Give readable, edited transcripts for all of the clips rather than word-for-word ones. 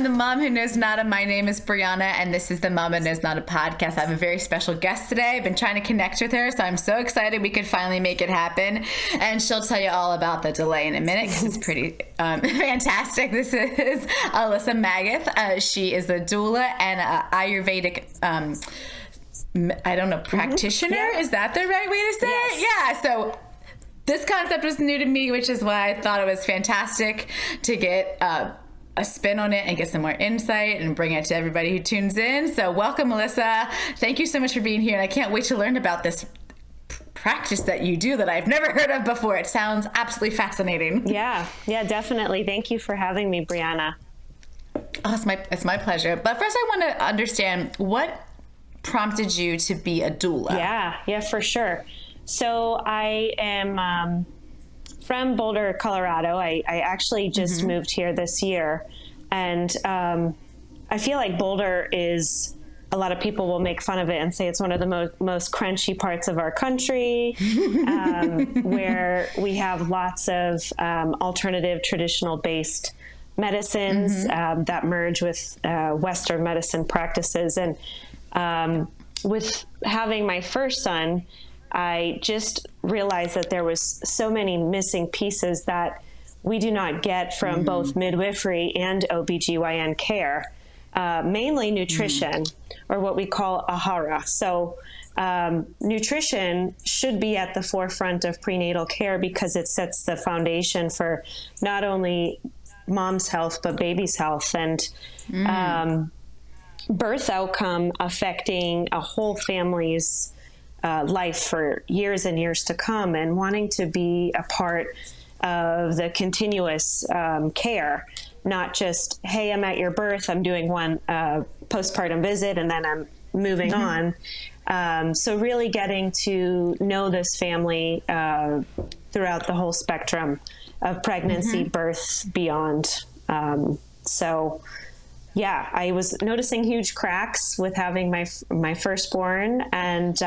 I'm the mom who knows nada. My name is Brianna, and this is the Mama Knows Nada podcast. I have a very special guest today. I've been trying to connect with her, so I'm so excited we could finally make it happen. And she'll tell you all about the delay in a minute because it's pretty fantastic. This is Alyssa Megeath. She is a doula and an Ayurvedic practitioner. Yeah. Is that the right way to say it? Yeah. So this concept was new to me, which is why I thought it was fantastic to get a spin on it and get some more insight and bring it to everybody who tunes in. So welcome, Alyssa. Thank you so much for being here. And I can't wait to learn about this practice that you do that I've never heard of before. It sounds absolutely fascinating. Yeah, definitely. Thank you for having me, Brianna. Oh, it's my pleasure. But first I want to understand what prompted you to be a doula. Yeah, for sure. So I am from Boulder, Colorado. I actually just moved here this year. And I feel like Boulder is, a lot of people will make fun of it and say it's one of the most crunchy parts of our country, where we have lots of alternative, traditional-based medicines that merge with Western medicine practices. And with having my first son, I just realized that there was so many missing pieces that we do not get from both midwifery and OBGYN care, mainly nutrition, or what we call ahara. So nutrition should be at the forefront of prenatal care because it sets the foundation for not only mom's health, but baby's health. And birth outcome affecting a whole family's life for years and years to come, and wanting to be a part of the continuous care, not just, hey, I'm at your birth, I'm doing one postpartum visit, and then I'm moving on. So really getting to know this family throughout the whole spectrum of pregnancy, birth, beyond. Yeah, I was noticing huge cracks with having my firstborn, and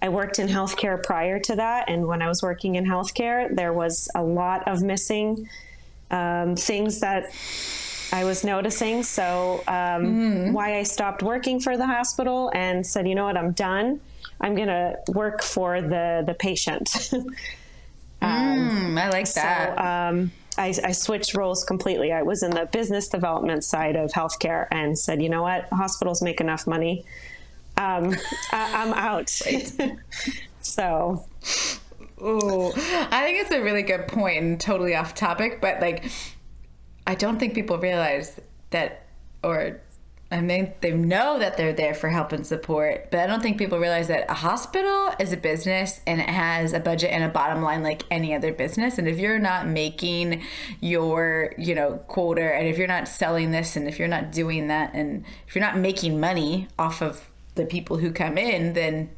I worked in healthcare prior to that. And when I was working in healthcare, there was a lot of missing things that I was noticing. So why I stopped working for the hospital and said, you know what, I'm done. I'm going to work for the patient. I like that. So, I switched roles completely. I was in the business development side of healthcare and said, you know what, hospitals make enough money. I'm out. So. Ooh, I think it's a really good point and totally off topic, but like, I don't think people realize that, or I mean, they know that they're there for help and support, but I don't think people realize that a hospital is a business and it has a budget and a bottom line like any other business. And if you're not making your, quota, and if you're not selling this, and if you're not doing that, and if you're not making money off of the people who come in, then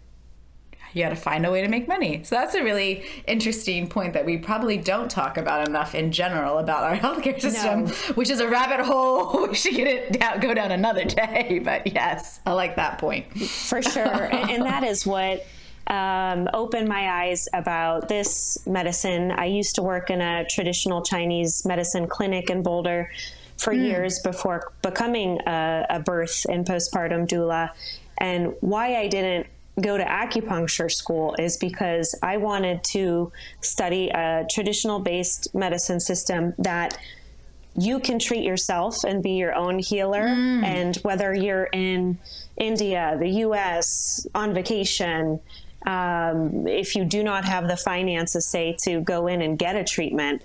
you got to find a way to make money. So that's a really interesting point that we probably don't talk about enough in general about our healthcare system, which is a rabbit hole. We should go down another day. But yes, I like that point. For sure. And that is what opened my eyes about this medicine. I used to work in a traditional Chinese medicine clinic in Boulder for years before becoming a birth and postpartum doula. And why I didn't go to acupuncture school is because I wanted to study a traditional based medicine system that you can treat yourself and be your own healer. And whether you're in India, the US, on vacation, if you do not have the finances, say, to go in and get a treatment,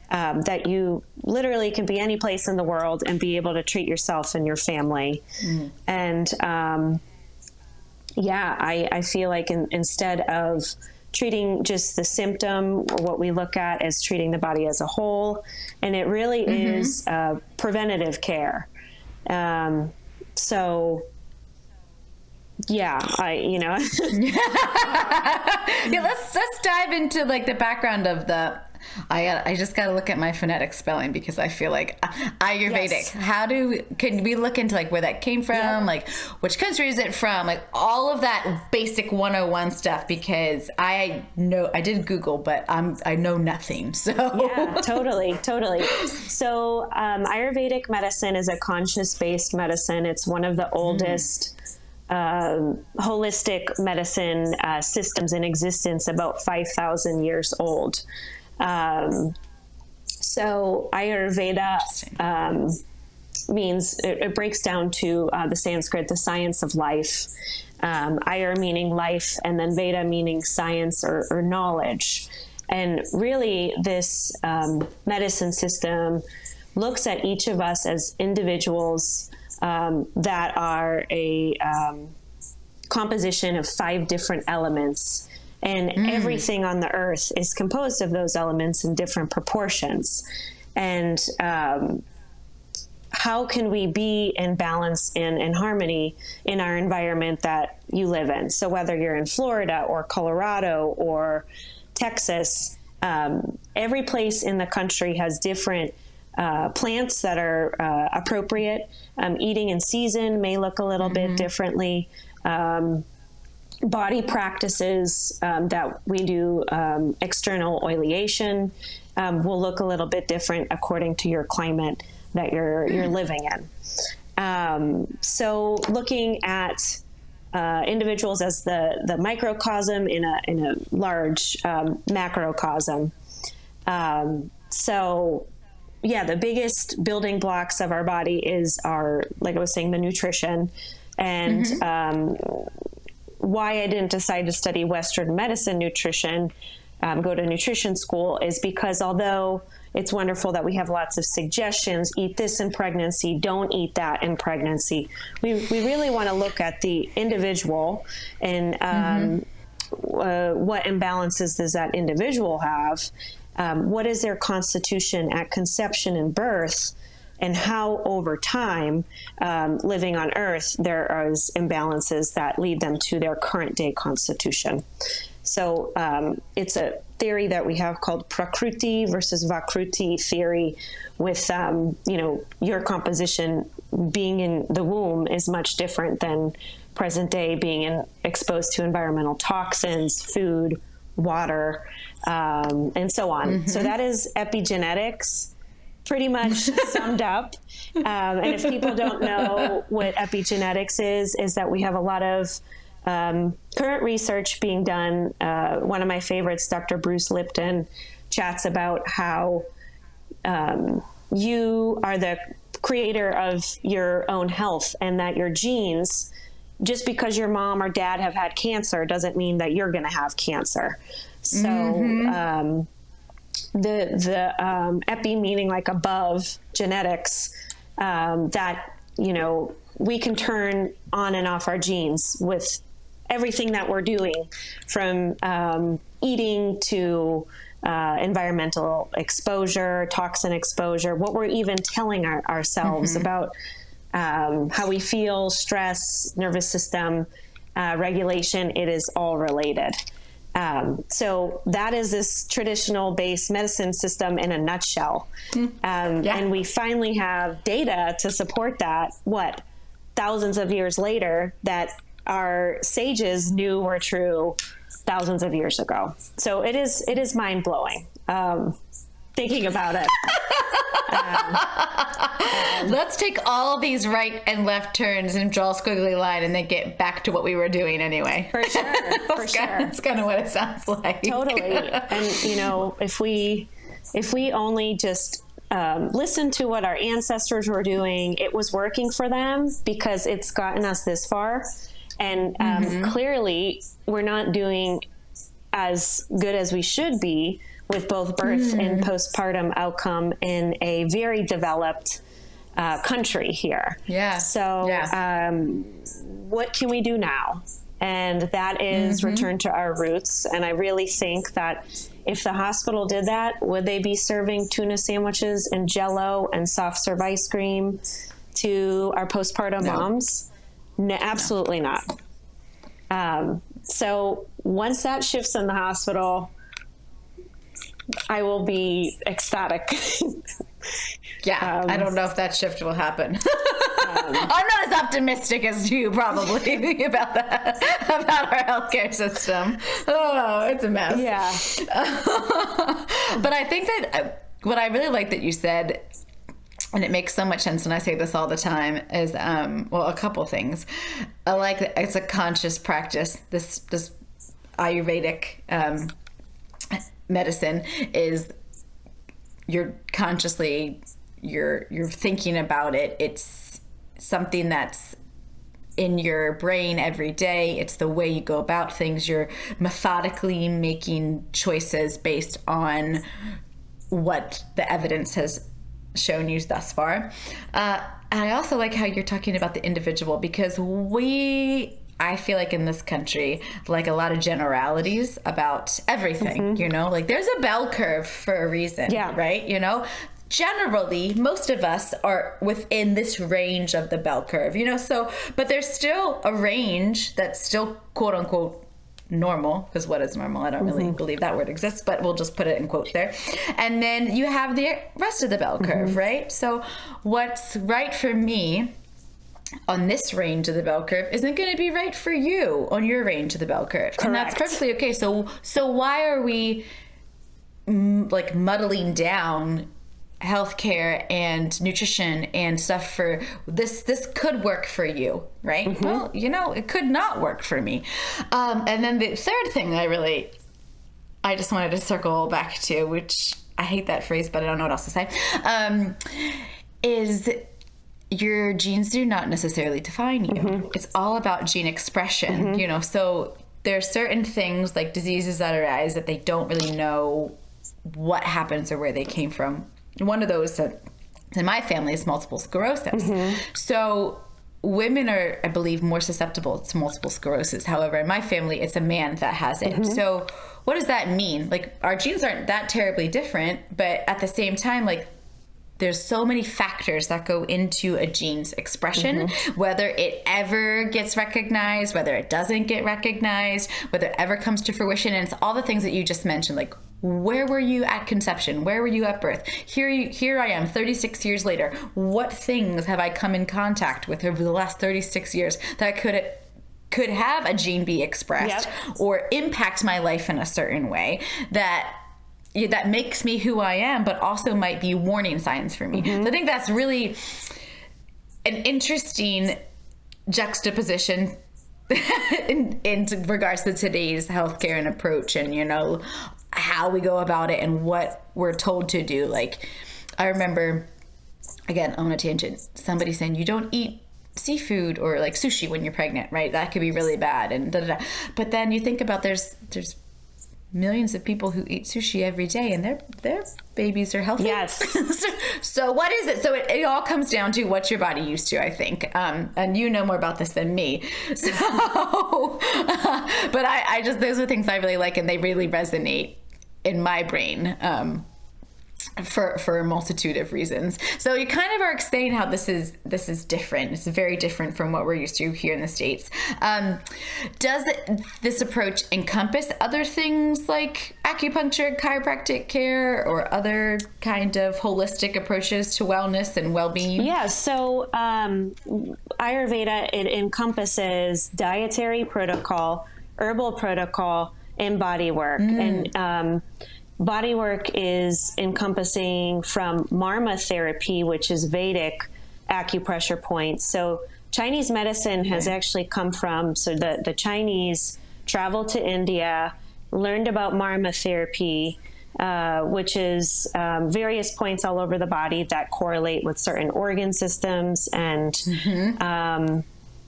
that you literally can be any place in the world and be able to treat yourself and your family. And I feel like instead of treating just the symptom, or what we look at as treating the body as a whole, and it really is preventative care. So yeah, let's dive into like the background of the I just got to look at my phonetic spelling because I feel like Ayurvedic. Yes. Can we look into like where that came from? Yep. Like which country is it from? Like all of that basic 101 stuff, because I did Google, but I know nothing. So yeah, totally. So Ayurvedic medicine is a conscious-based medicine. It's one of the oldest holistic medicine systems in existence, about 5,000 years old. So Ayurveda means, it breaks down to the Sanskrit, the science of life. Ayur meaning life, and then Veda meaning science or knowledge. And really, this medicine system looks at each of us as individuals that are a composition of 5 different elements. And everything on the earth is composed of those elements in different proportions. And how can we be in balance and in harmony in our environment that you live in? So whether you're in Florida or Colorado or Texas, every place in the country has different plants that are appropriate. Eating in season may look a little bit differently. Body practices that we do, external oleation, will look a little bit different according to your climate that you're living in. So looking at individuals as the microcosm in a large macrocosm. So yeah, the biggest building blocks of our body is like I was saying, the nutrition. And why I didn't decide to study Western medicine nutrition, go to nutrition school, is because although it's wonderful that we have lots of suggestions, eat this in pregnancy, don't eat that in pregnancy, we really want to look at the individual and what imbalances does that individual have, what is their constitution at conception and birth, and how over time, living on earth, there are imbalances that lead them to their current day constitution. So it's a theory that we have called Prakruti versus Vakruti theory, with, your composition being in the womb is much different than present day being exposed to environmental toxins, food, water, and so on. So that is epigenetics, pretty much summed up. And if people don't know what epigenetics is that we have a lot of current research being done. One of my favorites, Dr. Bruce Lipton, chats about how you are the creator of your own health, and that your genes, just because your mom or dad have had cancer doesn't mean that you're going to have cancer. So the epi meaning like above genetics, that, we can turn on and off our genes with everything that we're doing, from eating to environmental exposure, toxin exposure, what we're even telling ourselves about how we feel, stress, nervous system regulation. It is all related. So that is this traditional based medicine system in a nutshell. And we finally have data to support that, thousands of years later, that our sages knew were true thousands of years ago. So it is mind blowing, thinking about it. Let's take all these right and left turns and draw a squiggly line and then get back to what we were doing anyway. For sure. That's kind of what it sounds like. Totally. And, if we only just listen to what our ancestors were doing, it was working for them because it's gotten us this far. And clearly we're not doing as good as we should be with both birth and postpartum outcome in a very developed country here. Yeah. So what can we do now? And that is return to our roots. And I really think that if the hospital did that, would they be serving tuna sandwiches and Jell-O and soft serve ice cream to our postpartum moms? No, absolutely not. So once that shifts in the hospital, I will be ecstatic. Yeah, I don't know if that shift will happen. I'm not as optimistic as you probably about that, about our healthcare system. Oh, it's a mess. Yeah. But I think that what I really like that you said, and it makes so much sense, and I say this all the time, is, well, a couple things. I like that it's a conscious practice. This Ayurvedic medicine is you're consciously, you're thinking about it. It's something that's in your brain every day. It's the way you go about things. You're methodically making choices based on what the evidence has shown you thus far. And I also like how you're talking about the individual, because I feel like in this country, like a lot of generalities about everything, you know, like there's a bell curve for a reason, right? You know, generally, most of us are within this range of the bell curve, you know, so, but there's still a range that's still quote unquote normal, because what is normal? I don't really believe that word exists, but we'll just put it in quotes there. And then you have the rest of the bell curve, right? So what's right for me on this range of the bell curve isn't going to be right for you on your range of the bell curve. Correct. And that's perfectly okay. So why are we like muddling down healthcare and nutrition and stuff for this could work for you, right? Well, you know, it could not work for me. And then the third thing I just wanted to circle back to, which I hate that phrase, but I don't know what else to say, is your genes do not necessarily define you. It's all about gene expression, you know, so there are certain things like diseases that arise that they don't really know what happens or where they came from. One of those in my family is multiple sclerosis. So women are, I believe, more susceptible to multiple sclerosis. However, in my family, it's a man that has it. So what does that mean? Like, our genes aren't that terribly different, but at the same time, like, there's so many factors that go into a gene's expression, whether it ever gets recognized, whether it doesn't get recognized, whether it ever comes to fruition. And it's all the things that you just mentioned, like, where were you at conception? Where were you at birth? Here I am, 36 years later. What things have I come in contact with over the last 36 years that could have a gene be expressed or impact my life in a certain way that makes me who I am, but also might be warning signs for me. So I think that's really an interesting juxtaposition in regards to today's healthcare and approach, and, you know, how we go about it and what we're told to do. Like, I remember, again, on a tangent, somebody saying you don't eat seafood or like sushi when you're pregnant, right? That could be really bad, and But then you think about there's millions of people who eat sushi every day, and their babies are healthy. Yes. So what is it? So it all comes down to what your body used to, I think. And you know more about this than me. So, but I just, those are things I really like, and they really resonate in my brain. For a multitude of reasons. So you kind of are saying how this is different. It's very different from what we're used to here in the States. Does this approach encompass other things like acupuncture, chiropractic care, or other kind of holistic approaches to wellness and well-being? Yeah, so Ayurveda, it encompasses dietary protocol, herbal protocol, and body work. And body work is encompassing from marma therapy, which is Vedic acupressure points. So Chinese medicine has actually come from, so the Chinese traveled to India, learned about marma therapy, which is various points all over the body that correlate with certain organ systems. And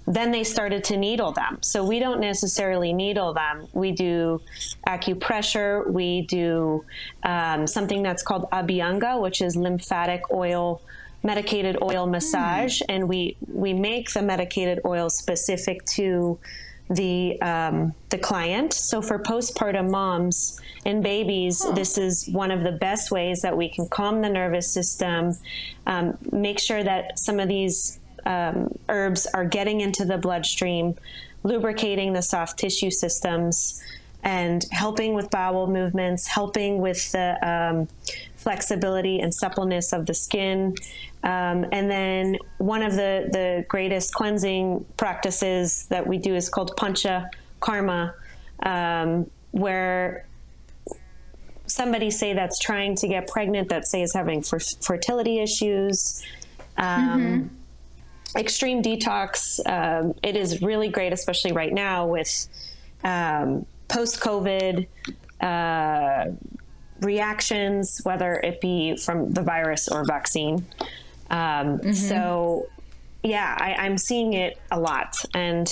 then they started to needle them. So we don't necessarily needle them. We do acupressure. We do something that's called abhyanga, which is lymphatic oil, medicated oil massage. And we make the medicated oil specific to the client. So for postpartum moms and babies, this is one of the best ways that we can calm the nervous system, make sure that some of these herbs are getting into the bloodstream, lubricating the soft tissue systems. and helping with bowel movements, helping with the flexibility and suppleness of the skin. And then one of the greatest cleansing practices that we do is called pancha karma, where somebody, say, that's trying to get pregnant, that, say, is having fertility issues, extreme detox. It is really great, especially right now with post-COVID reactions, whether it be from the virus or vaccine. So yeah, I'm seeing it a lot. And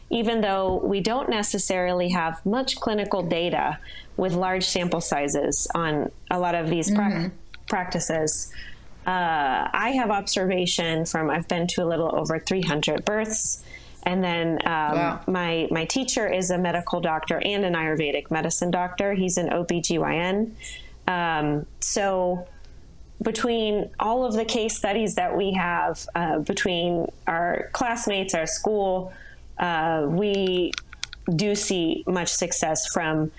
even though we don't necessarily have much clinical data with large sample sizes on a lot of these practices, I have observation from, I've been to a little over 300 births. And then Wow. my teacher is a medical doctor and an Ayurvedic medicine doctor. He's an OBGYN. So between all of the case studies that we have, between our classmates, our school, we do see much success from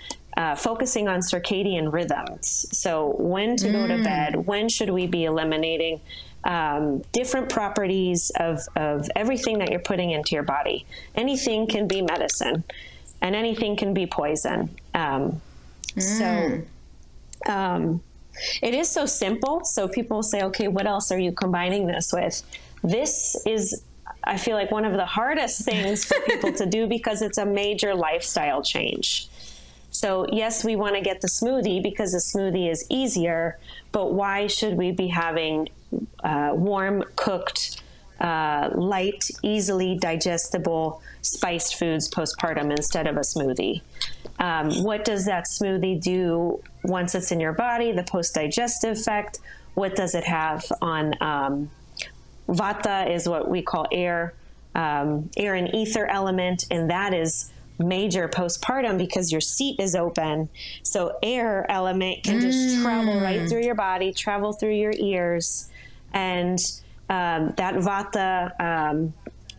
focusing on circadian rhythms. So when to go to bed, when should we be eliminating different properties of everything that you're putting into your body. Anything can be medicine and anything can be poison. So it is so simple. So people say, okay, what else are you combining this with? This is, I feel like, one of the hardest things for people to do because it's a major lifestyle change. So yes, we want to get the smoothie because the smoothie is easier, but why should we be having warm, cooked, light, easily digestible, spiced foods postpartum instead of a smoothie? What does that smoothie do once it's in your body, the post-digestive effect? What does it have on vata is what we call air and ether element, and that is major postpartum because your seat is open. So air element can just travel right through your body, travel through your ears. And that vata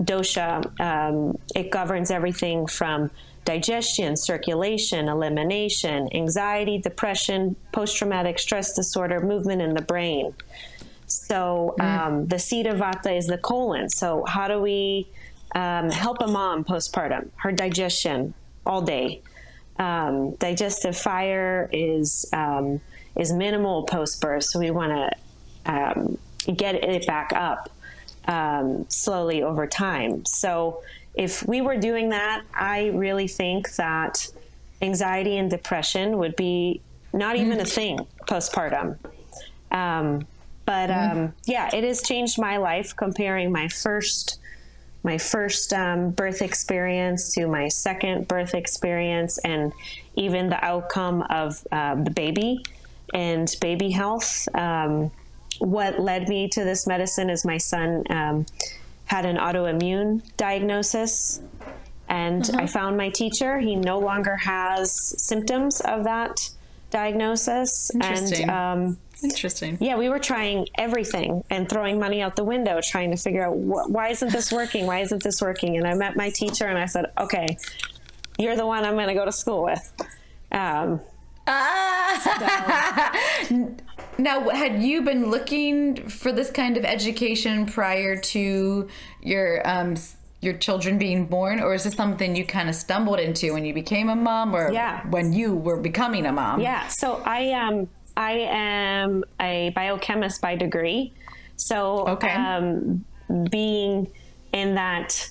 dosha, it governs everything from digestion, circulation, elimination, anxiety, depression, post-traumatic stress disorder, movement in the brain. So the seat of vata is the colon. So how do we help a mom postpartum? Her digestion all day. Digestive fire is minimal post-birth, so we want to get it back up slowly over time. So if we were doing that, I really think that anxiety and depression would be not even a thing postpartum. Yeah, it has changed my life comparing my first birth experience to my second birth experience, and even the outcome of the baby and baby health. What led me to this medicine is my son had an autoimmune diagnosis, and I found my teacher. He no longer has symptoms of that diagnosis. Interesting. And Interesting. yeah, we were trying everything and throwing money out the window, trying to figure out why isn't this working? Why isn't this working? And I met my teacher and I said, okay, you're the one I'm going to go to school with. Now, had you been looking for this kind of education prior to your children being born, or is this something you kind of stumbled into when you became a mom, or when you were becoming a mom? Yeah. So I am a biochemist by degree. So being in that,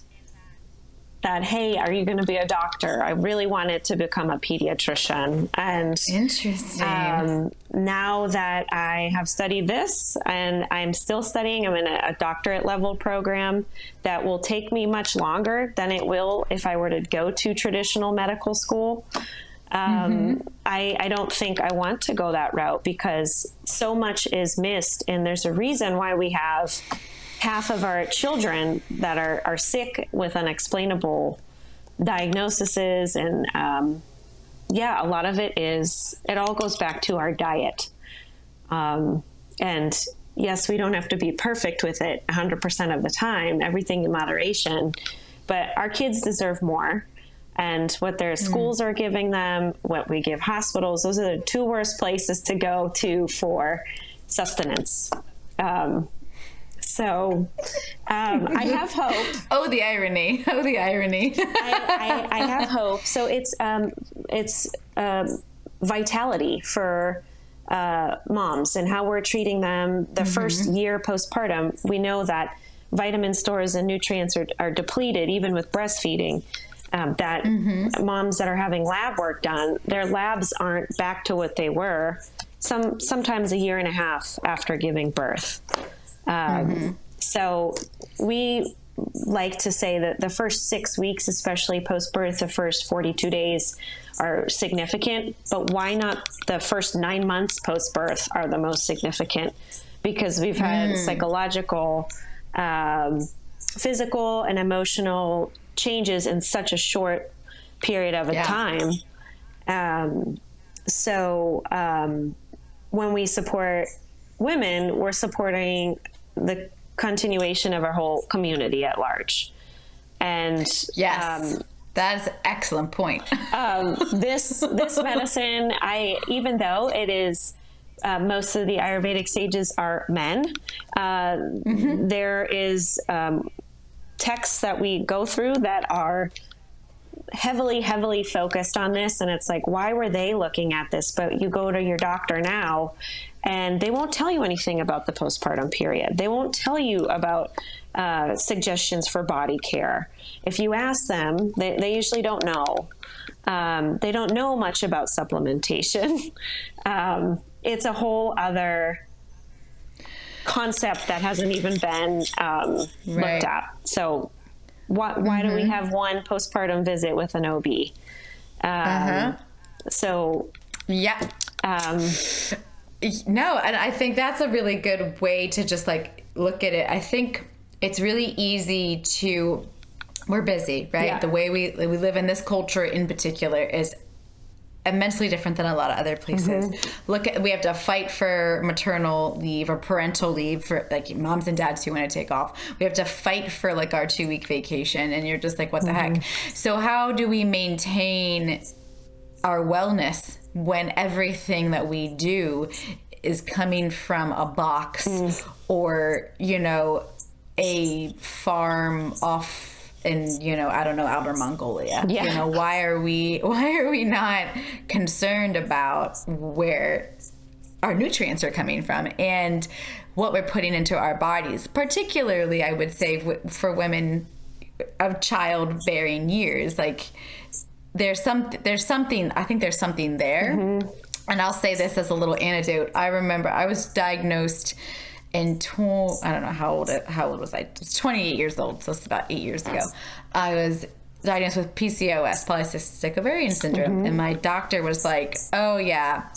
hey, are you going to be a doctor? I really wanted to become a pediatrician. And interesting. Now that I have studied this and I'm still studying, I'm in a doctorate level program that will take me much longer than it will if I were to go to traditional medical school. I don't think I want to go that route because so much is missed. And there's a reason why we have half of our children that are sick with unexplainable diagnoses. And a lot of it all goes back to our diet. And yes, we don't have to be perfect with it 100% of the time, everything in moderation, but our kids deserve more. and what their schools are giving them, what we give hospitals. Those are the two worst places to go to for sustenance. So I have hope. Oh, the irony. Oh, the irony. I have hope. So it's vitality for moms and how we're treating them the first year postpartum. We know that vitamin stores and nutrients are depleted even with breastfeeding. That moms that are having lab work done, their labs aren't back to what they were sometimes a year and a half after giving birth. So we like to say that the first 6 weeks, especially post-birth, the first 42 days are significant, but why not the first 9 months post-birth are the most significant? Because we've had psychological, physical, and emotional changes in such a short period of time. So when we support women, we're supporting the continuation of our whole community at large. And yes, that is an excellent point. This medicine, even though it is most of the Ayurvedic sages are men, there is texts that we go through that are heavily focused on this, and it's like, why were they looking at this? But you go to your doctor now and they won't tell you anything about the postpartum period. They won't tell you about suggestions for body care. If you ask them, they usually don't know. They don't know much about supplementation. It's a whole other concept that hasn't even been looked at. So why do we have one postpartum visit with an OB? So yeah. No, and I think that's a really good way to just like look at it. I think it's really easy to, we're busy, right? Yeah. The way we live in this culture in particular is immensely different than a lot of other places. We have to fight for maternal leave or parental leave for like moms and dads who want to take off. We have to fight for like our 2-week vacation, and you're just like, what the heck? So how do we maintain our wellness when everything that we do is coming from a box or, you know, a farm off in, you know, I don't know, Outer Mongolia? You know, why are we not concerned about where our nutrients are coming from and what we're putting into our bodies, particularly I would say for women of childbearing years? Like there's something I think there's something there. And I'll say this as a little anecdote. I remember I was diagnosed in I don't know how old was I? I was 28 years old, so it's about 8 years ago. I was diagnosed with PCOS, polycystic ovarian syndrome, and my doctor was like, "Oh yeah,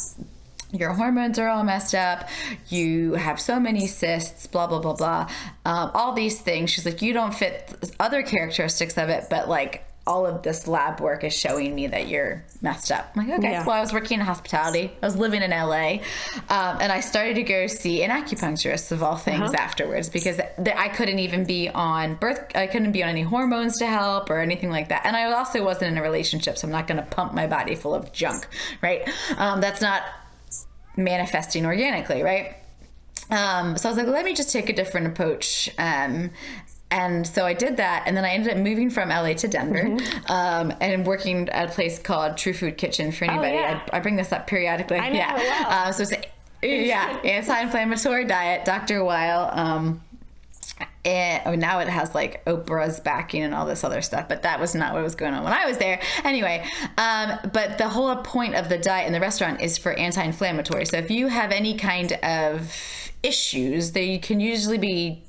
your hormones are all messed up. You have so many cysts, blah blah blah blah, all these things." She's like, "You don't fit other characteristics of it, but like all of this lab work is showing me that you're messed up." I'm like, okay. Well, I was working in hospitality. I was living in LA. And I started to go see an acupuncturist of all things afterwards, because I couldn't even be on I couldn't be on any hormones to help or anything like that. And I also wasn't in a relationship, so I'm not going to pump my body full of junk, right? That's not manifesting organically, right? So I was like, let me just take a different approach. And so I did that, and then I ended up moving from LA to Denver, and working at a place called True Food Kitchen. For anybody, I bring this up periodically. I know, well. So it's anti-inflammatory diet, Dr. Weil. And now it has like Oprah's backing and all this other stuff, but that was not what was going on when I was there. Anyway, but the whole point of the diet in the restaurant is for anti-inflammatory. So if you have any kind of issues, they can usually be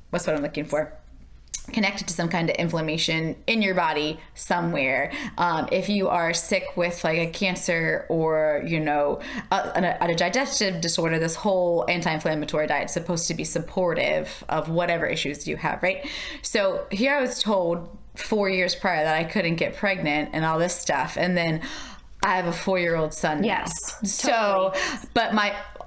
what's what I'm looking for? Connected to some kind of inflammation in your body somewhere. If you are sick with like a cancer or, you know, a digestive disorder, this whole anti-inflammatory diet is supposed to be supportive of whatever issues you have, right? So here I was told 4 years prior that I couldn't get pregnant and all this stuff. And then I have a 4-year-old son now. Yes. Totally. So, but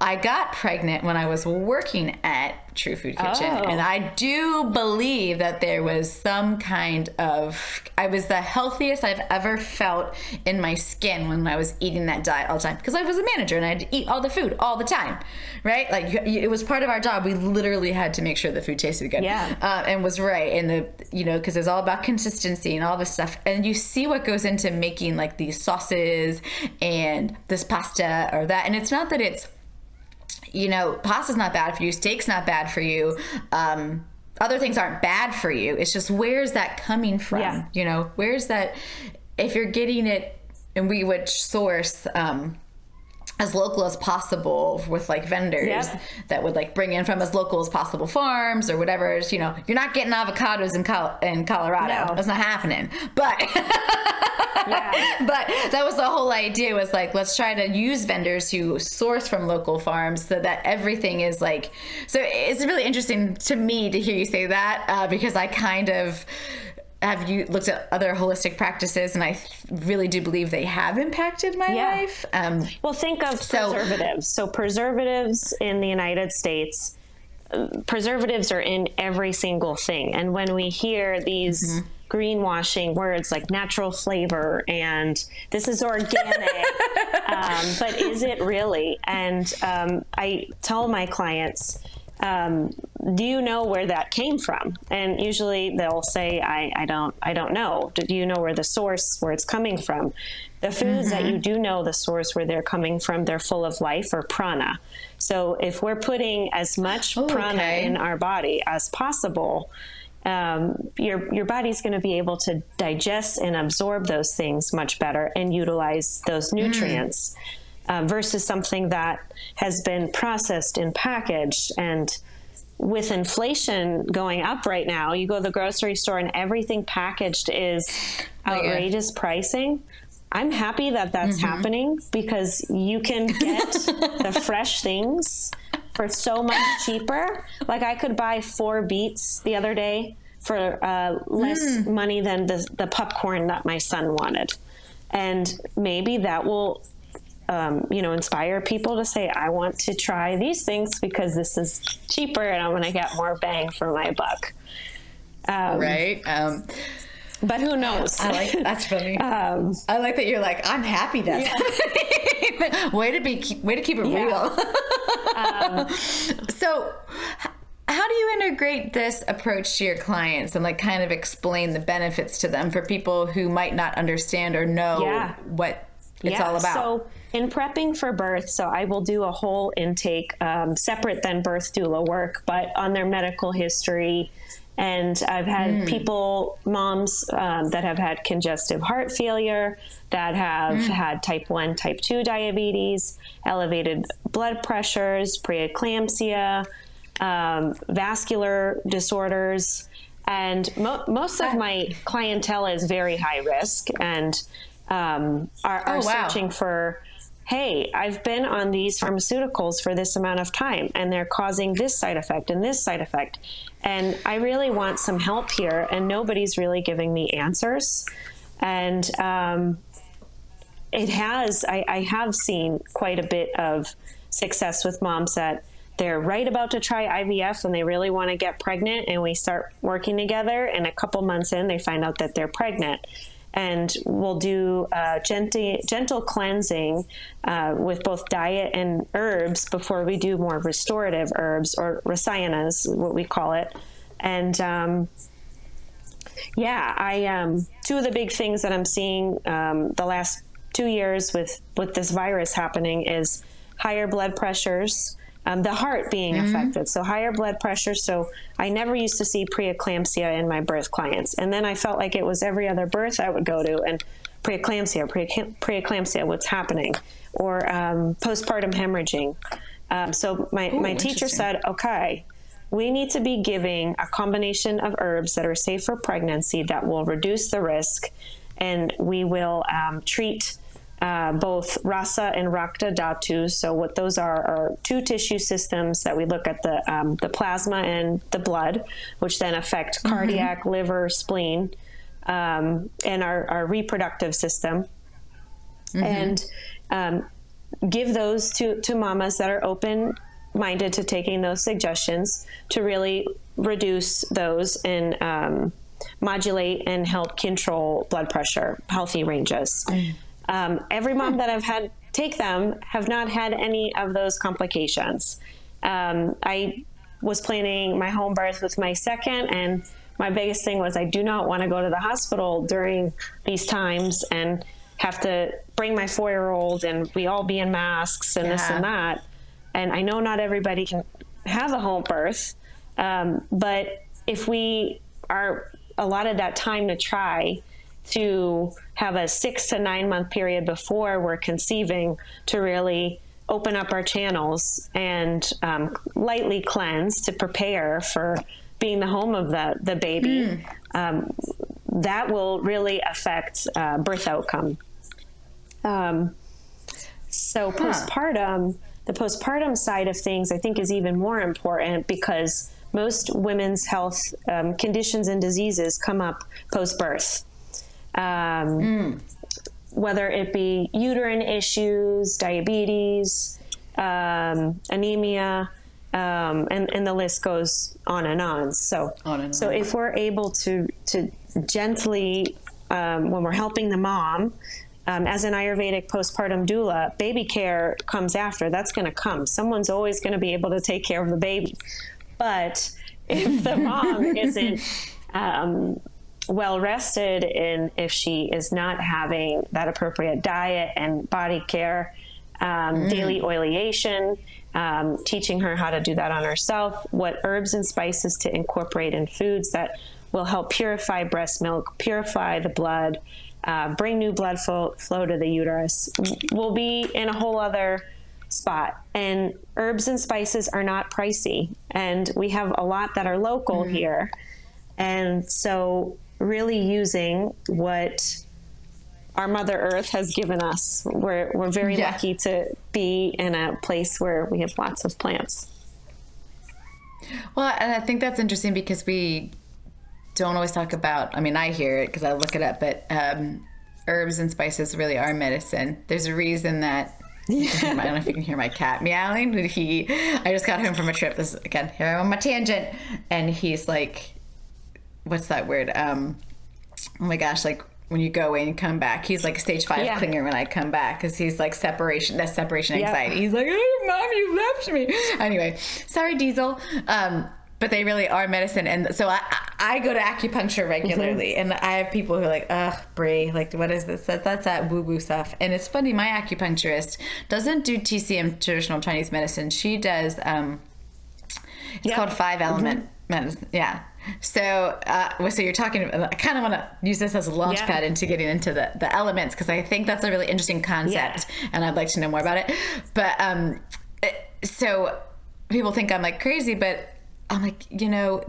I got pregnant when I was working at True Food Kitchen. And I do believe that there was some kind of, I was the healthiest I've ever felt in my skin when I was eating that diet all the time. Because I was a manager and I had to eat all the food all the time, right? Like it was part of our job. We literally had to make sure the food tasted good. And was right. And because it's all about consistency and all this stuff. And you see what goes into making like these sauces and this pasta or that. And it's not that it's, pasta's not bad for you, steak's not bad for you, other things aren't bad for you. It's just, where's that coming from? Where's that, if you're getting it, and we would source as local as possible with like vendors that would like bring in from as local as possible farms or whatever. You're not getting avocados in Colorado. No. That's not happening. But but that was the whole idea, was like, let's try to use vendors who source from local farms so that everything is like, so it's really interesting to me to hear you say that because I kind of have you looked at other holistic practices, and I really do believe they have impacted my life. Well, think of preservatives. So preservatives in the United States, preservatives are in every single thing. And when we hear these greenwashing words like natural flavor and this is organic, but is it really? And I tell my clients, do you know where that came from? And usually they'll say, I don't know. Do you know where the source, where it's coming from? The foods that you do know the source where they're coming from, they're full of life or prana. So if we're putting as much prana in our body as possible, your body's going to be able to digest and absorb those things much better and utilize those nutrients. Versus something that has been processed and packaged. And with inflation going up right now, you go to the grocery store and everything packaged is outrageous pricing. I'm happy that that's happening because you can get the fresh things for so much cheaper. Like I could buy 4 beets the other day for less money than the popcorn that my son wanted. And maybe that will inspire people to say, I want to try these things because this is cheaper and I'm going to get more bang for my buck. Right. But who knows? That's funny. I like that you're like, I'm happy that's happening. way to keep it real. So how do you integrate this approach to your clients and like kind of explain the benefits to them for people who might not understand or know what it's all about? So in prepping for birth, so I will do a whole intake, separate than birth doula work, but on their medical history. And I've had moms that have had congestive heart failure, that have had type 1, type 2 diabetes, elevated blood pressures, preeclampsia, vascular disorders. And most of my clientele is very high risk and are searching for, hey, I've been on these pharmaceuticals for this amount of time and they're causing this side effect and this side effect. And I really want some help here, and nobody's really giving me answers. And I have seen quite a bit of success with moms that they're right about to try IVF and they really want to get pregnant, and we start working together, and a couple months in, they find out that they're pregnant. And we'll do gentle cleansing with both diet and herbs before we do more restorative herbs, or rasayanas, what we call it. And two of the big things that I'm seeing the last 2 years with this virus happening is higher blood pressures, the heart being affected. So higher blood pressure. So I never used to see preeclampsia in my birth clients. And then I felt like it was every other birth I would go to, and preeclampsia, what's happening? Or postpartum hemorrhaging. So my teacher said, okay, we need to be giving a combination of herbs that are safe for pregnancy that will reduce the risk. And we will treat both rasa and rakta dhatus. So what those are 2 tissue systems that we look at, the plasma and the blood, which then affect cardiac, liver, spleen, and our reproductive system. And give those to mamas that are open-minded to taking those suggestions to really reduce those and modulate and help control blood pressure, healthy ranges. Every mom that I've had take them have not had any of those complications. I was planning my home birth with my second, and my biggest thing was I do not want to go to the hospital during these times and have to bring my 4-year-old and we all be in masks and this and that. And I know not everybody can have a home birth, but if we are allotted that time to try to have a 6 to 9 month period before we're conceiving to really open up our channels and lightly cleanse to prepare for being the home of the baby, that will really affect birth outcome. So postpartum, the postpartum side of things, I think is even more important because most women's health conditions and diseases come up post-birth. Whether it be uterine issues, diabetes, anemia, and the list goes on and on. So if we're able to gently, when we're helping the mom, as an Ayurvedic postpartum doula, baby care comes after. That's going to come. Someone's always going to be able to take care of the baby. But if the mom isn't well rested, and if she is not having that appropriate diet and body care, daily oleation, teaching her how to do that on herself, what herbs and spices to incorporate in foods that will help purify breast milk, purify the blood, bring new blood flow to the uterus, we'll be in a whole other spot. And herbs and spices are not pricey, and we have a lot that are local here. And so really using what our Mother Earth has given us. We're very lucky to be in a place where we have lots of plants. Well, and I think that's interesting because we don't always talk about, I mean, I hear it because I look it up, but herbs and spices really are medicine. There's a reason that, I don't know if you can hear my cat meowing, but I just got home from a trip. This again, here I'm on my tangent, and he's like, what's that word? Oh my gosh, like when you go away and come back, he's like stage 5 clinger when I come back, because he's like separation anxiety. He's like, oh, Mom, you left me. Anyway, sorry, Diesel. But they really are medicine. And so I go to acupuncture regularly, and I have people who are like, ugh, Brie, like, what is this? That's that woo-woo stuff. And it's funny, my acupuncturist doesn't do TCM, traditional Chinese medicine. She does, it's called 5-element medicine. Yeah. So, so you're talking, I kind of want to use this as a launch pad into getting into the elements, because I think that's a really interesting concept, and I'd like to know more about it. But, so people think I'm like crazy, but I'm like,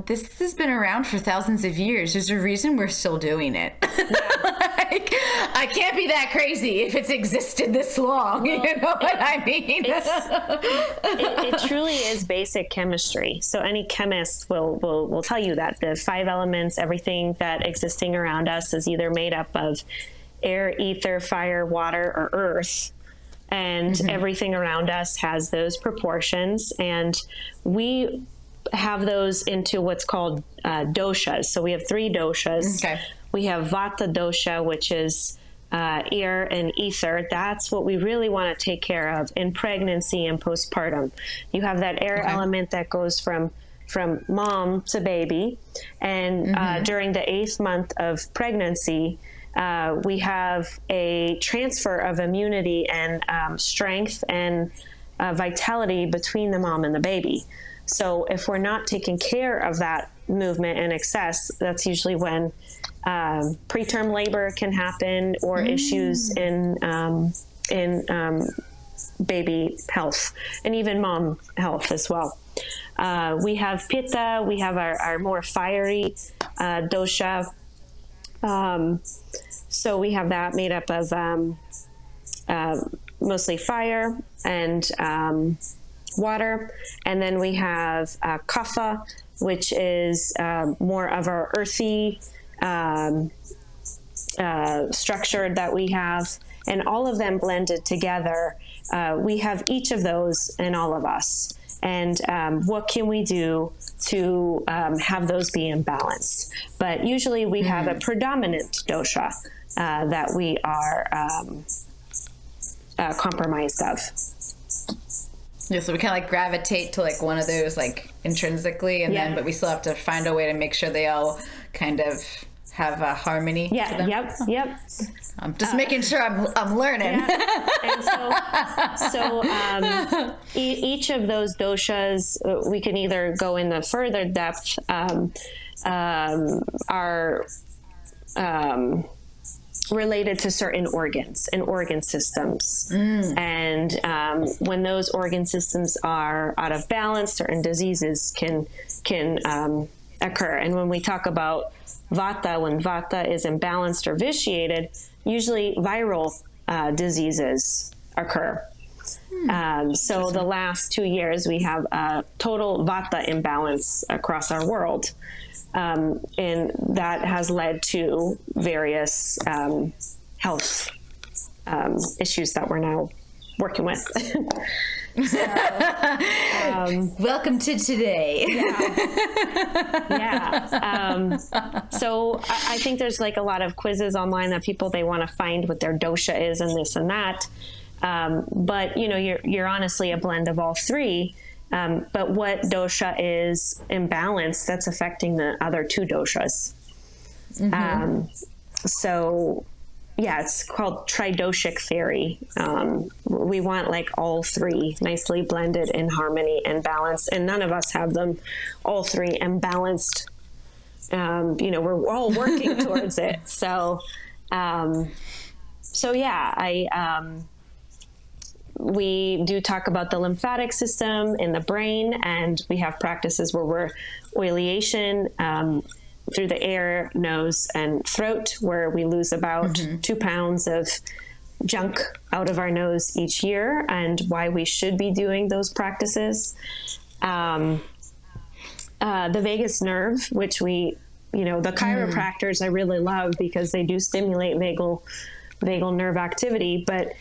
this has been around for thousands of years. There's a reason we're still doing it. Like, I can't be that crazy if it's existed this long. Well, you know what I mean? It truly is basic chemistry. So any chemist will tell you that the 5 elements, everything that existing around us is either made up of air, ether, fire, water, or earth. And everything around us has those proportions. And we have those into what's called doshas. So we have 3 doshas. Okay. We have vata dosha, which is air and ether. That's what we really want to take care of in pregnancy and postpartum. You have that air element that goes from mom to baby. And during the 8th month of pregnancy, we have a transfer of immunity and strength and vitality between the mom and the baby. So if we're not taking care of that movement and excess, that's usually when preterm labor can happen, or issues in baby health, and even mom health as well. We have pitta, we have our more fiery dosha. So we have that made up of mostly fire and water. And then we have kapha, which is more of our earthy structured that we have, and all of them blended together. We have each of those in all of us. And what can we do to have those be in balance? But usually we have a predominant dosha that we are compromised of. Yeah, so we kind of like gravitate to like one of those like intrinsically, and then but we still have to find a way to make sure they all kind of have a harmony. Yeah. To them. Yep. I'm just making sure I'm learning. Yeah. And so each of those doshas, we can either go in the further depth, are related to certain organs and organ systems. And when those organ systems are out of balance, certain diseases can occur. And when we talk about vata, when vata is imbalanced or vitiated, usually viral diseases occur. So the last 2 years, we have a total vata imbalance across our world. And that has led to various health issues that we're now working with. So, welcome to today. Yeah. So I think there's like a lot of quizzes online that they want to find what their dosha is and this and that. But you're honestly a blend of all three. But what dosha is imbalanced, that's affecting the other two doshas. So yeah, it's called Tridoshic Theory. We want like all three nicely blended in harmony and balance, and none of us have them all three imbalanced. We're all working towards it. So yeah, we do talk about the lymphatic system in the brain, and we have practices where we're oleation through the ear, nose, and throat, where we lose about 2 pounds of junk out of our nose each year, and why we should be doing those practices. The vagus nerve, which the chiropractors I really love because they do stimulate vagal nerve activity, but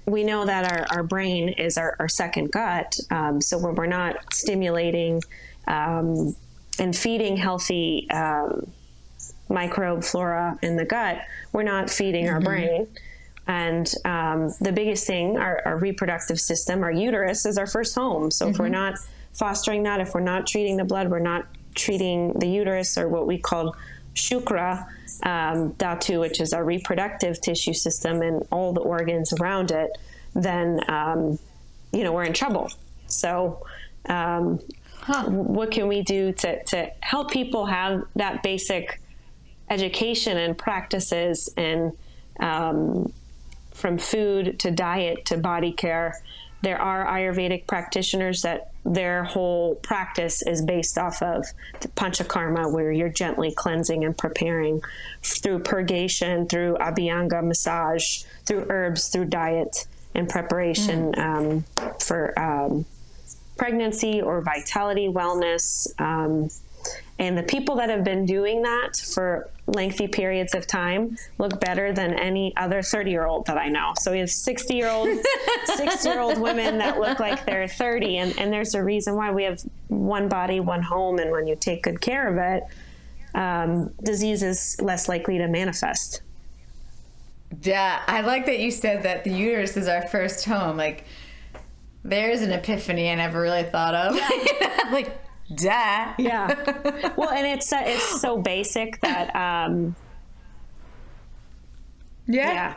we know that our brain is our second gut. So when we're not stimulating and feeding healthy microbe flora in the gut, we're not feeding our brain. And the biggest thing, our reproductive system, our uterus is our first home. So if we're not fostering that, if we're not treating the blood, we're not treating the uterus, or what we call shukra, dhatu, which is our reproductive tissue system and all the organs around it, then, we're in trouble. So, what can we do to help people have that basic education and practices, and from food to diet to body care? There are Ayurvedic practitioners that their whole practice is based off of the panchakarma, where you're gently cleansing and preparing through purgation, through abhyanga massage, through herbs, through diet and preparation for pregnancy or vitality, wellness. And the people that have been doing that for lengthy periods of time look better than any other 30-year-old that I know. So we have 60-year-old women that look like they're 30. And there's a reason why. We have one body, one home. And when you take good care of it, disease is less likely to manifest. Yeah, I like that you said that the uterus is our first home. Like, there's an epiphany I never really thought of. Yeah. Like, duh. Yeah. Well, and it's so basic that yeah,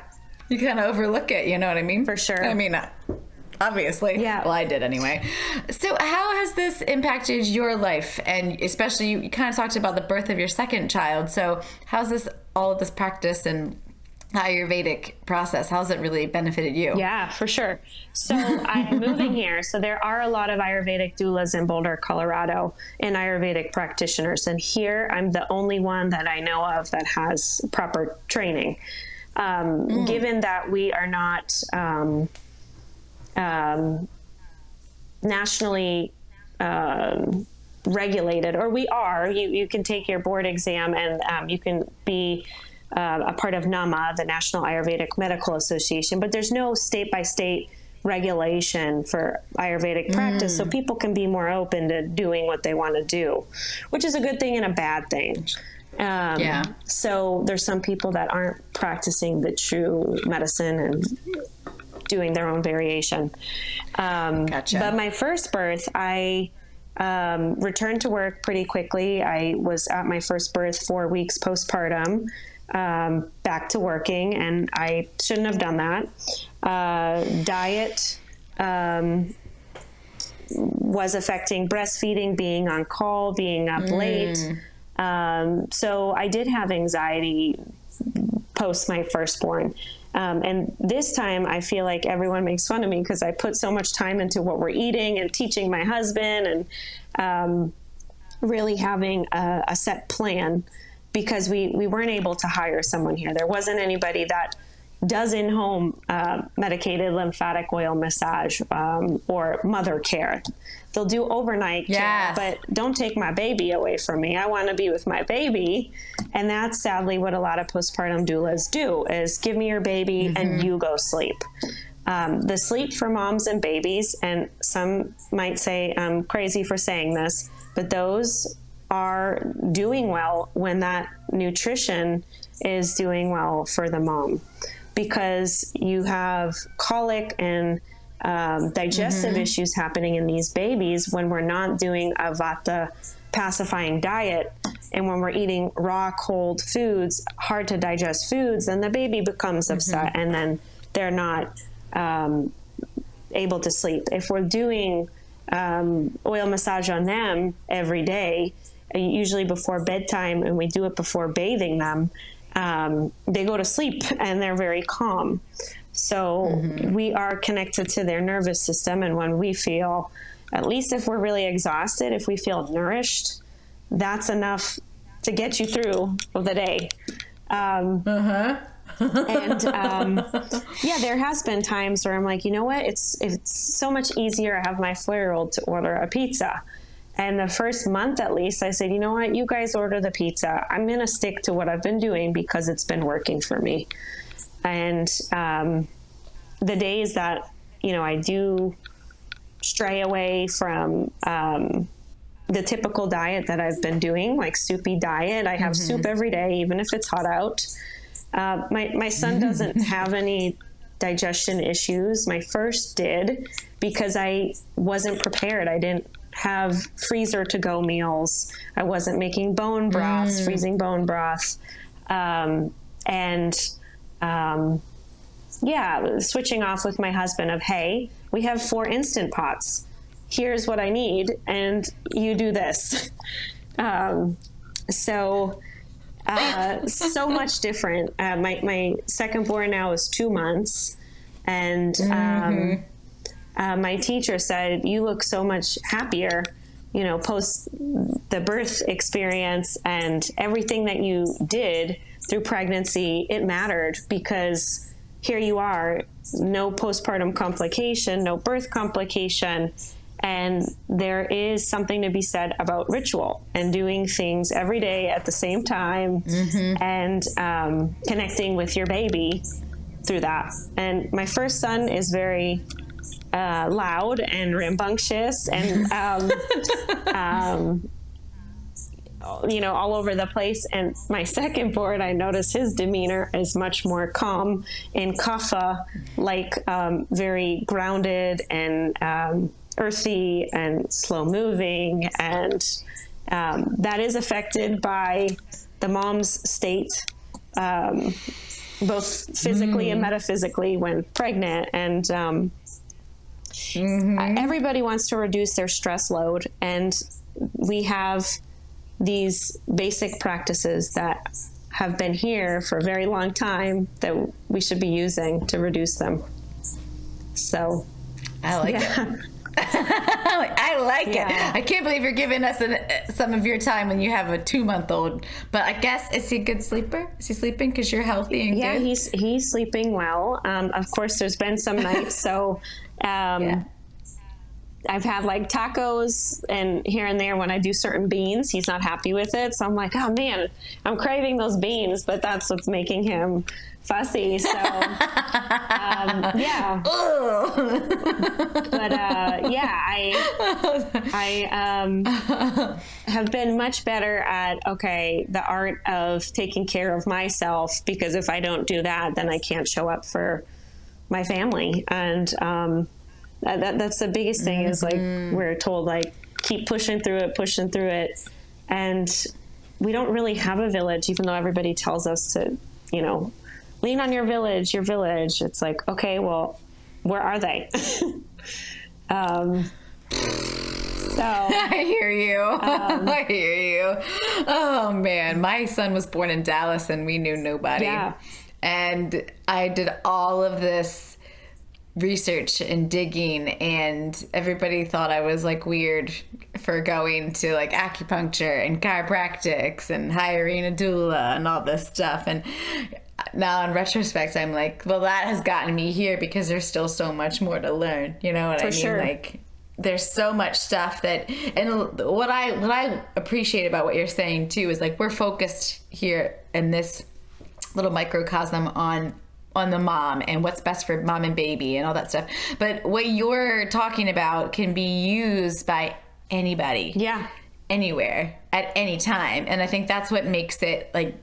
you kind of overlook it, you know what I mean? For sure. I mean, obviously. Yeah. Well, I did anyway. So how has this impacted your life? And especially you kind of talked about the birth of your second child. So how's all of this practice and Ayurvedic process, how's it really benefited you? Yeah, for sure. So I'm moving here. So there are a lot of Ayurvedic doulas in Boulder, Colorado, and Ayurvedic practitioners. And here I'm the only one that I know of that has proper training. Given that we are not nationally regulated, or we are, you can take your board exam and you can be a part of NAMA, the National Ayurvedic Medical Association, but there's no state-by-state regulation for Ayurvedic practice, so people can be more open to doing what they want to do, which is a good thing and a bad thing. So there's some people that aren't practicing the true medicine and doing their own variation. Gotcha. But my first birth, I returned to work pretty quickly. I was at my first birth 4 weeks postpartum, back to working, and I shouldn't have done that. Diet was affecting breastfeeding, being on call, being up late. So I did have anxiety post my firstborn. And this time I feel like everyone makes fun of me because I put so much time into what we're eating and teaching my husband and really having a set plan, because we weren't able to hire someone here. There wasn't anybody that does in-home medicated lymphatic oil massage or mother care. They'll do overnight care, but don't take my baby away from me. I want to be with my baby. And that's sadly what a lot of postpartum doulas do, is give me your baby and you go sleep. The sleep for moms and babies, and some might say I'm crazy for saying this, but those are doing well when that nutrition is doing well for the mom, because you have colic and digestive issues happening in these babies when we're not doing a vata pacifying diet, and when we're eating raw, cold foods, hard to digest foods, then the baby becomes upset, and then they're not able to sleep. If we're doing oil massage on them every day, usually before bedtime, and we do it before bathing them, they go to sleep and they're very calm. So we are connected to their nervous system. And when we feel, at least if we're really exhausted, if we feel nourished, that's enough to get you through the day. And there has been times where I'm like, you know what? It's so much easier to have my 4-year-old to order a pizza. And the first month, at least, I said, you know what? You guys order the pizza. I'm going to stick to what I've been doing because it's been working for me. And the days that, I do stray away from the typical diet that I've been doing, like soupy diet. I have soup every day, even if it's hot out. My son doesn't have any digestion issues. My first did, because I wasn't prepared. I didn't have freezer to go meals. I wasn't making bone broths, freezing bone broth. Switching off with my husband of, hey, we have 4 Instant Pots. Here's what I need, and you do this. So much different. My second born now is 2 months, and my teacher said, you look so much happier, post the birth experience, and everything that you did through pregnancy, it mattered, because here you are, no postpartum complication, no birth complication. And there is something to be said about ritual and doing things every day at the same time, and connecting with your baby through that. And my first son is very loud and rambunctious and all over the place. And my second born, I notice his demeanor is much more calm and kapha, like very grounded and earthy and slow moving. And that is affected by the mom's state, both physically and metaphysically when pregnant. And everybody wants to reduce their stress load. And we have these basic practices that have been here for a very long time that we should be using to reduce them. So I like it. I like it. I can't believe you're giving us some of your time when you have a 2-month-old. But I guess, is he a good sleeper? Is he sleeping because you're healthy and good? Yeah, he's sleeping well. Of course, there's been some nights. So I've had like tacos and here and there when I do certain beans, he's not happy with it. So I'm like, oh man, I'm craving those beans, but that's what's making him fussy. So, yeah. But, yeah, I have been much better at, the art of taking care of myself, because if I don't do that, then I can't show up for my family. And, that's the biggest thing is like, we're told like, keep pushing through it. And we don't really have a village, even though everybody tells us to, lean on your village. It's like, okay, well, where are they? So I hear you. I hear you. Oh man, my son was born in Dallas and we knew nobody. Yeah. And I did all of this research and digging, and everybody thought I was like weird for going to like acupuncture and chiropractics and hiring a doula and all this stuff. And now in retrospect, I'm like, well, that has gotten me here because there's still so much more to learn. You know what I mean? Sure. Like, there's so much stuff that, and what I appreciate about what you're saying too is like, we're focused here in this little microcosm on the mom and what's best for mom and baby and all that stuff. But what you're talking about can be used by anybody. Yeah. Anywhere at any time. And I think that's what makes it like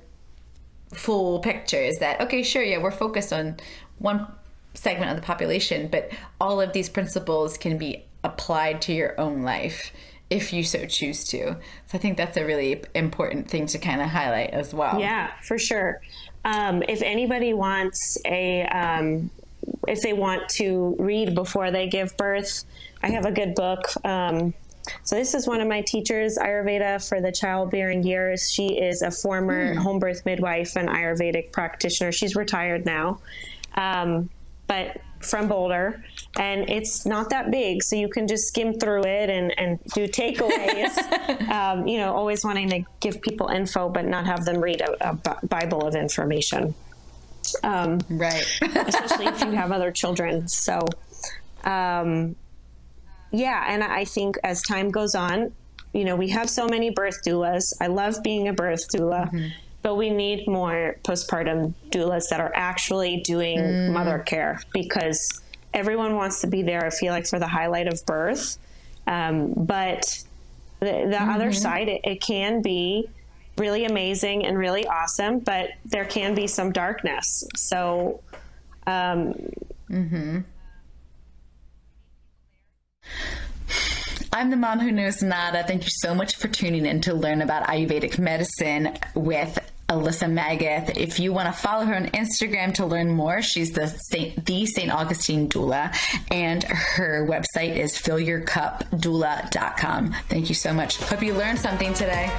full picture, is that, okay, sure, yeah, we're focused on one segment of the population, but all of these principles can be applied to your own life if you so choose to. So I think that's a really important thing to kind of highlight as well. Yeah, for sure. If anybody wants if they want to read before they give birth, I have a good book. So this is one of my teachers, Ayurveda for the childbearing years. She is a former home birth midwife and Ayurvedic practitioner. She's retired now, but from Boulder. And it's not that big, so you can just skim through it and do takeaways. Always wanting to give people info, but not have them read a Bible of information. Right. Especially if you have other children. So, and I think as time goes on, we have so many birth doulas. I love being a birth doula, but we need more postpartum doulas that are actually doing mother care, because everyone wants to be there, I feel like, for the highlight of birth. But the other side, it can be really amazing and really awesome, but there can be some darkness. So, I'm the mom who knows nada. Thank you so much for tuning in to learn about Ayurvedic medicine with Alyssa Megeath. If you want to follow her on Instagram to learn more, she's the St. Augustine Doula, and her website is fillyourcupdoula.com. Thank you so much. Hope you learned something today.